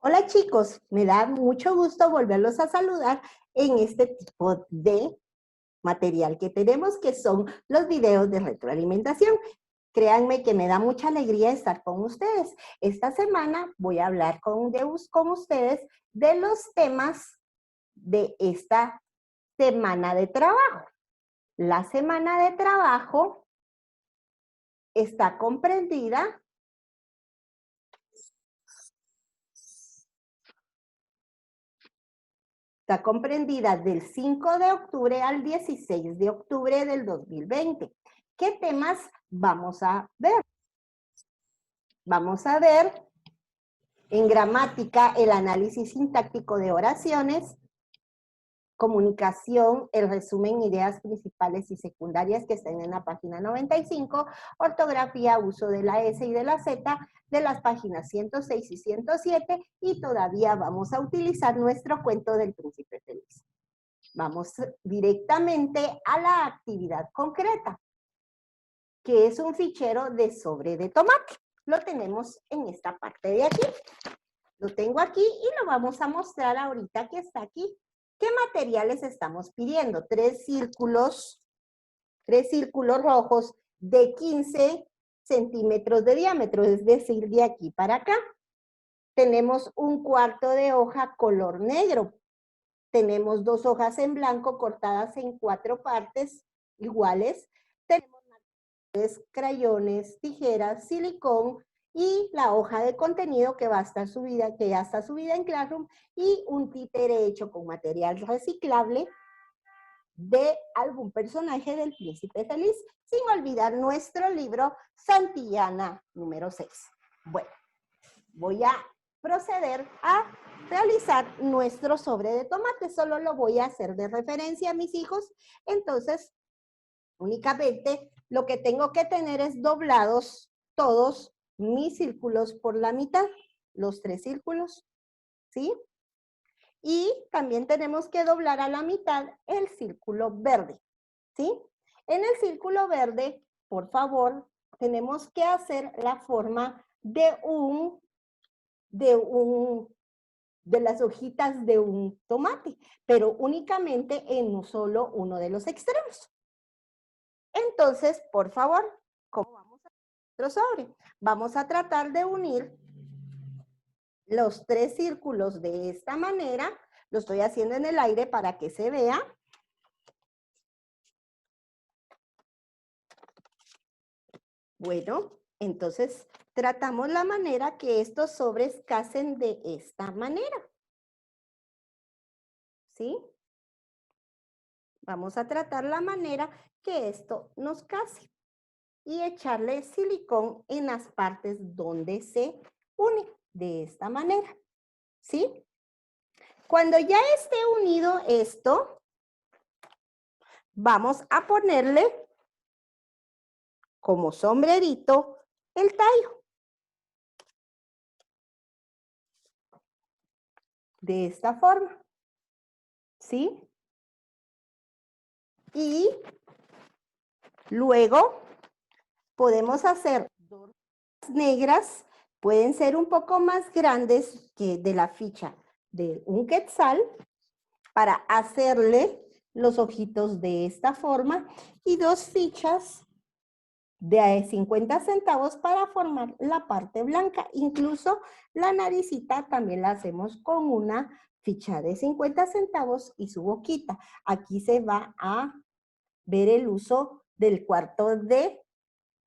Hola chicos, me da mucho gusto volverlos a saludar en este tipo de material que tenemos, que son los videos de retroalimentación. Créanme que me da mucha alegría estar con ustedes. Esta semana voy a hablar con ustedes de los temas de esta semana de trabajo. La semana de trabajo está comprendida del 5 de octubre al 16 de octubre del 2020. ¿Qué temas vamos a ver? Vamos a ver en gramática el análisis sintáctico de oraciones, comunicación, el resumen, ideas principales y secundarias que están en la página 95, ortografía, uso de la S y de la Z, de las páginas 106 y 107, y todavía vamos a utilizar nuestro cuento del príncipe feliz. Vamos directamente a la actividad concreta, que es un fichero de sobre de tomate. Lo tenemos en esta parte de aquí. Lo tengo aquí y lo vamos a mostrar ahorita que está aquí. ¿Qué materiales estamos pidiendo? Tres círculos rojos de 15 centímetros de diámetro, es decir, de aquí para acá. Tenemos un cuarto de hoja color negro. Tenemos 2 hojas en blanco cortadas en 4 partes iguales. Tenemos crayones, tijeras, silicón y la hoja de contenido que va a estar subida, que ya está subida en Classroom, y un títere hecho con material reciclable de algún personaje del Príncipe Feliz, sin olvidar nuestro libro Santillana número 6. Bueno, voy a proceder a realizar nuestro sobre de tomate. Solo lo voy a hacer de referencia a mis hijos. Entonces, únicamente lo que tengo que tener es doblados todos mis círculos por la mitad, los 3 círculos, ¿sí? Y también tenemos que doblar a la mitad el círculo verde, ¿sí? En el círculo verde, por favor, tenemos que hacer la forma de las hojitas de un tomate, pero únicamente en solo uno de los extremos. Entonces, por favor, ¿cómo vamos a hacer nuestro sobre? Vamos a tratar de unir los 3 círculos de esta manera. Lo estoy haciendo en el aire para que se vea. Bueno, entonces tratamos la manera que estos sobres casen de esta manera. ¿Sí? Vamos a tratar la manera que esto nos case y echarle silicón en las partes donde se une de esta manera. ¿Sí? Cuando ya esté unido esto, vamos a ponerle como sombrerito el tallo. De esta forma. ¿Sí? Y luego podemos hacer dos negras, pueden ser un poco más grandes que de la ficha de un quetzal, para hacerle los ojitos de esta forma, y 2 fichas de 50 centavos para formar la parte blanca. Incluso la naricita también la hacemos con una ficha de 50 centavos y su boquita. Aquí se va a ver el uso del cuarto de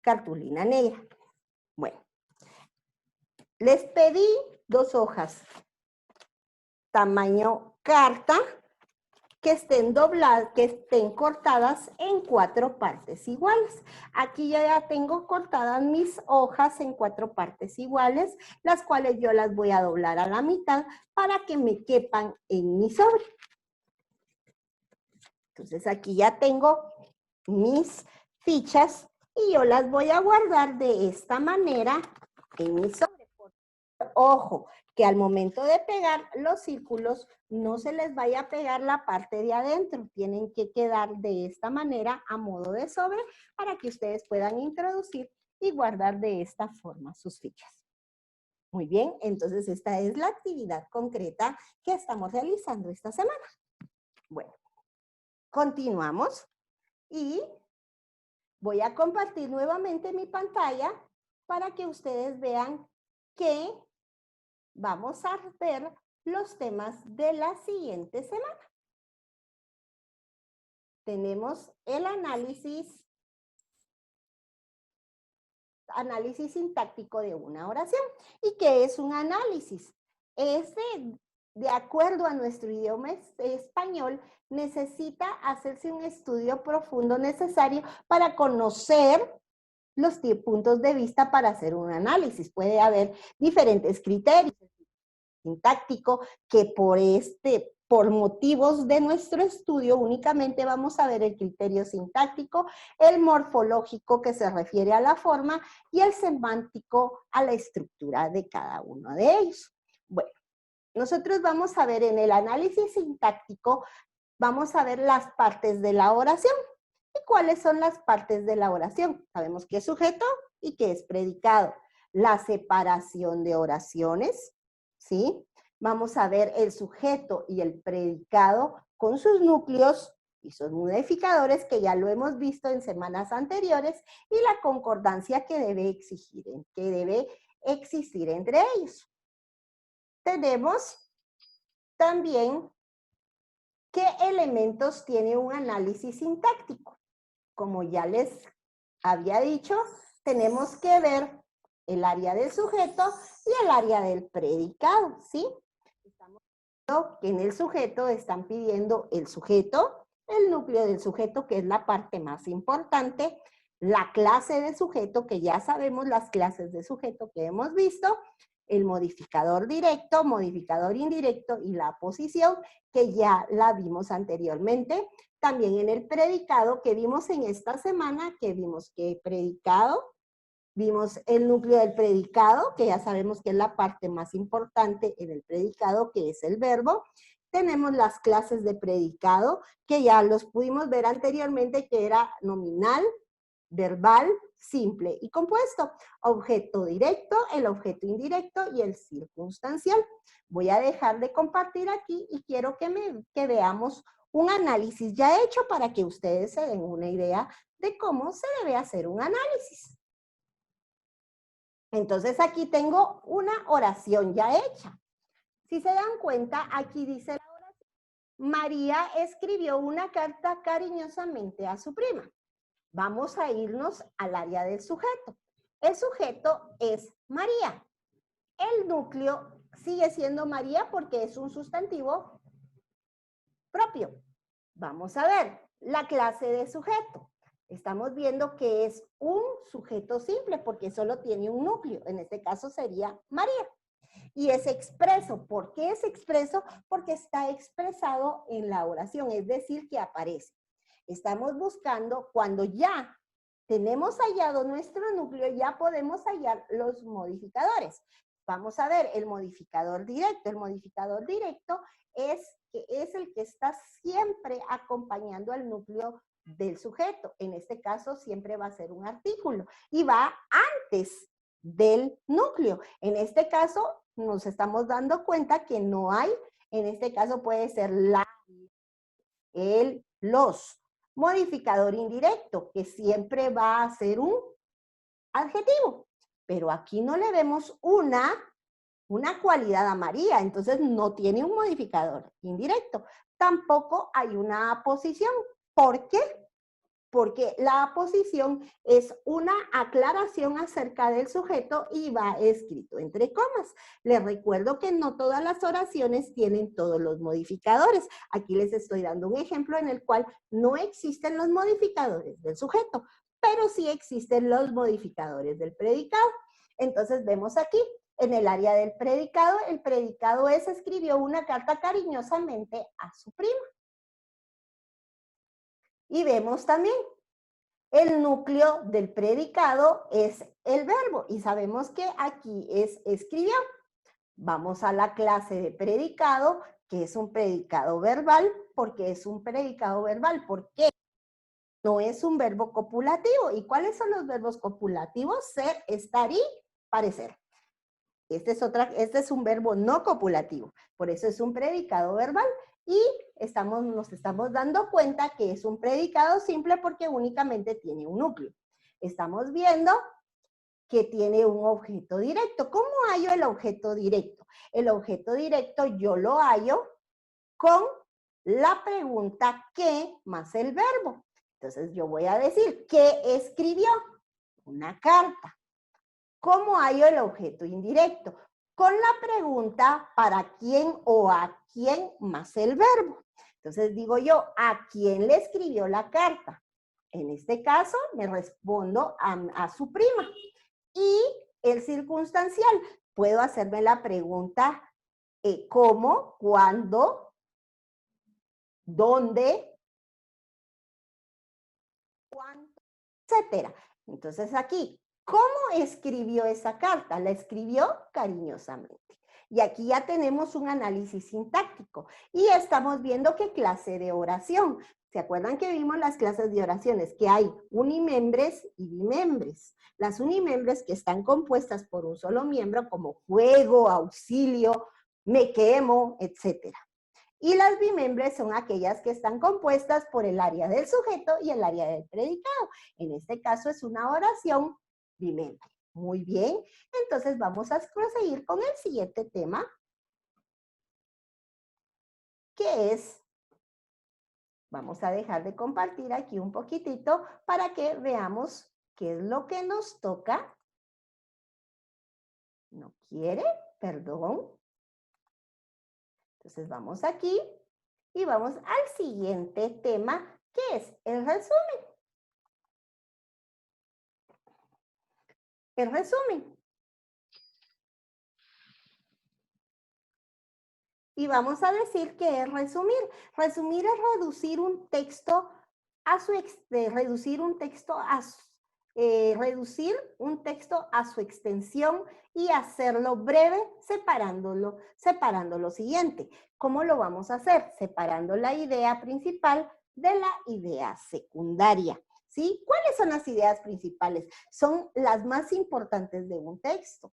cartulina negra. Bueno, les pedí 2 hojas tamaño carta que estén dobladas, que estén cortadas en 4 partes iguales. Aquí ya tengo cortadas mis hojas en 4 partes iguales, las cuales yo las voy a doblar a la mitad para que me quepan en mi sobre. Entonces aquí ya tengo mis fichas y yo las voy a guardar de esta manera en mi sobre. Ojo, que al momento de pegar los círculos no se les vaya a pegar la parte de adentro, tienen que quedar de esta manera a modo de sobre para que ustedes puedan introducir y guardar de esta forma sus fichas. Muy bien, entonces esta es la actividad concreta que estamos realizando esta semana. Bueno, continuamos y voy a compartir nuevamente mi pantalla para que ustedes vean que vamos a ver los temas de la siguiente semana. Tenemos el análisis sintáctico de una oración. ¿Y qué es un análisis? De acuerdo a nuestro idioma español, necesita hacerse un estudio profundo necesario para conocer los puntos de vista para hacer un análisis. Puede haber diferentes criterios sintáctico que por motivos de nuestro estudio únicamente vamos a ver el criterio sintáctico, el morfológico que se refiere a la forma y el semántico a la estructura de cada uno de ellos. Bueno, nosotros vamos a ver en el análisis sintáctico, vamos a ver las partes de la oración. ¿Y cuáles son las partes de la oración? Sabemos qué es sujeto y qué es predicado. La separación de oraciones, ¿sí? Vamos a ver el sujeto y el predicado con sus núcleos y sus modificadores, que ya lo hemos visto en semanas anteriores, y la concordancia que debe existir entre ellos. Tenemos también qué elementos tiene un análisis sintáctico. Como ya les había dicho, tenemos que ver el área del sujeto y el área del predicado, ¿sí? Estamos viendo que en el sujeto están pidiendo el sujeto, el núcleo del sujeto, que es la parte más importante, la clase de sujeto, que ya sabemos las clases de sujeto que hemos visto, el modificador directo, modificador indirecto y la posición, que ya la vimos anteriormente. También en el predicado que vimos en esta semana, que vimos que predicado, vimos el núcleo del predicado, que ya sabemos que es la parte más importante en el predicado, que es el verbo. Tenemos las clases de predicado, que ya los pudimos ver anteriormente, que era nominal, verbal, simple y compuesto. Objeto directo, el objeto indirecto y el circunstancial. Voy a dejar de compartir aquí y quiero que veamos un análisis ya hecho para que ustedes se den una idea de cómo se debe hacer un análisis. Entonces aquí tengo una oración ya hecha. Si se dan cuenta, aquí dice la oración: María escribió una carta cariñosamente a su prima. Vamos a irnos al área del sujeto. El sujeto es María. El núcleo sigue siendo María porque es un sustantivo propio. Vamos a ver la clase de sujeto. Estamos viendo que es un sujeto simple porque solo tiene un núcleo. En este caso sería María. Y es expreso. ¿Por qué es expreso? Porque está expresado en la oración, es decir, que aparece. Estamos buscando, cuando ya tenemos hallado nuestro núcleo, ya podemos hallar los modificadores. Vamos a ver el modificador directo. El modificador directo es el que está siempre acompañando al núcleo del sujeto. En este caso siempre va a ser un artículo y va antes del núcleo. En este caso nos estamos dando cuenta que no hay, en este caso puede ser la, el, los. Modificador indirecto, que siempre va a ser un adjetivo, pero aquí no le vemos una cualidad a María, entonces no tiene un modificador indirecto. Tampoco hay una aposición. ¿Por qué? Porque la aposición es una aclaración acerca del sujeto y va escrito entre comas. Les recuerdo que no todas las oraciones tienen todos los modificadores. Aquí les estoy dando un ejemplo en el cual no existen los modificadores del sujeto, pero sí existen los modificadores del predicado. Entonces vemos aquí, en el área del predicado, el predicado es: escribió una carta cariñosamente a su prima. Y vemos también, el núcleo del predicado es el verbo y sabemos que aquí es escribió. Vamos a la clase de predicado, que es un predicado verbal. ¿Por qué es un predicado verbal? Porque no es un verbo copulativo. ¿Y cuáles son los verbos copulativos? Ser, estar y parecer. Este es un verbo no copulativo, por eso es un predicado verbal y nos estamos dando cuenta que es un predicado simple porque únicamente tiene un núcleo. Estamos viendo que tiene un objeto directo. ¿Cómo hallo el objeto directo? El objeto directo yo lo hallo con la pregunta ¿qué? Más el verbo. Entonces yo voy a decir, ¿qué escribió? Una carta. ¿Cómo hallo el objeto indirecto? Con la pregunta ¿para quién o a quién más el verbo? Entonces digo yo, ¿a quién le escribió la carta? En este caso me respondo a su prima. Y el circunstancial, puedo hacerme la pregunta ¿cómo? ¿Cuándo? ¿Dónde? ¿Cuándo? Etcétera. Entonces aquí, ¿cómo escribió esa carta? La escribió cariñosamente. Y aquí ya tenemos un análisis sintáctico y estamos viendo qué clase de oración. ¿Se acuerdan que vimos las clases de oraciones? Que hay unimembres y bimembres. Las unimembres que están compuestas por un solo miembro como juego, auxilio, me quemo, etc. Y las bimembres son aquellas que están compuestas por el área del sujeto y el área del predicado. En este caso es una oración bimembre. Muy bien, entonces vamos a proseguir con el siguiente tema, que es, vamos a dejar de compartir aquí un poquitito para que veamos qué es lo que nos toca. ¿No quiere? Perdón. Entonces vamos aquí y vamos al siguiente tema, que es el resumen. El resumen. Y vamos a decir que es resumir. Resumir es reducir un texto a su extensión y hacerlo breve separando lo siguiente. ¿Cómo lo vamos a hacer? Separando la idea principal de la idea secundaria. ¿Sí? ¿Cuáles son las ideas principales? Son las más importantes de un texto.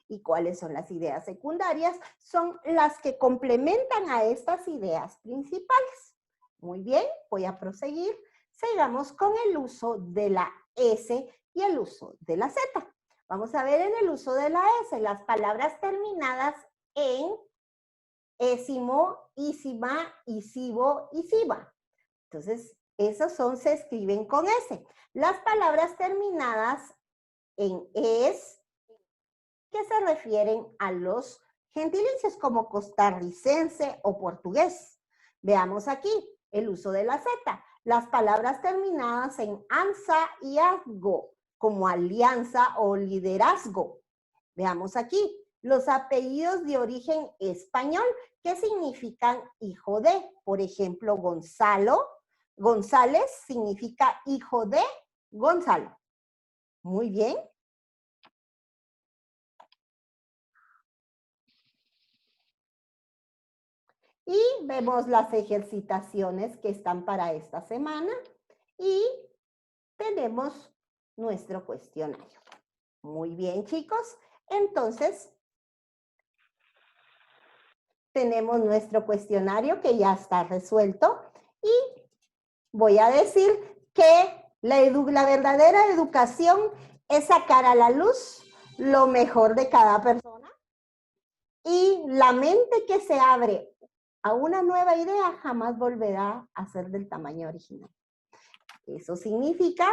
¿Y cuáles son las ideas secundarias? Son las que complementan a estas ideas principales. Muy bien, voy a proseguir. Sigamos con el uso de la S y el uso de la Z. Vamos a ver en el uso de la S, las palabras terminadas en ésimo, ísima, isivo, isiva. Entonces, esos se escriben con S. Las palabras terminadas en es, que se refieren a los gentilicios como costarricense o portugués. Veamos aquí el uso de la Z. Las palabras terminadas en ansa y azgo, como alianza o liderazgo. Veamos aquí los apellidos de origen español que significan hijo de. Por ejemplo, González significa hijo de Gonzalo. Muy bien. Y vemos las ejercitaciones que están para esta semana y tenemos nuestro cuestionario. Muy bien, chicos. Entonces, tenemos nuestro cuestionario que ya está resuelto y voy a decir que la verdadera educación es sacar a la luz lo mejor de cada persona y la mente que se abre a una nueva idea jamás volverá a ser del tamaño original. Eso significa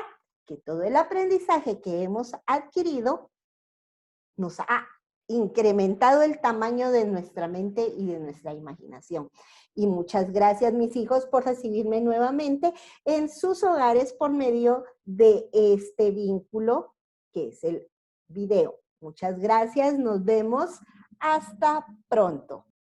que todo el aprendizaje que hemos adquirido nos ha incrementado el tamaño de nuestra mente y de nuestra imaginación. Y muchas gracias, mis hijos, por recibirme nuevamente en sus hogares por medio de este vínculo que es el video. Muchas gracias, nos vemos hasta pronto.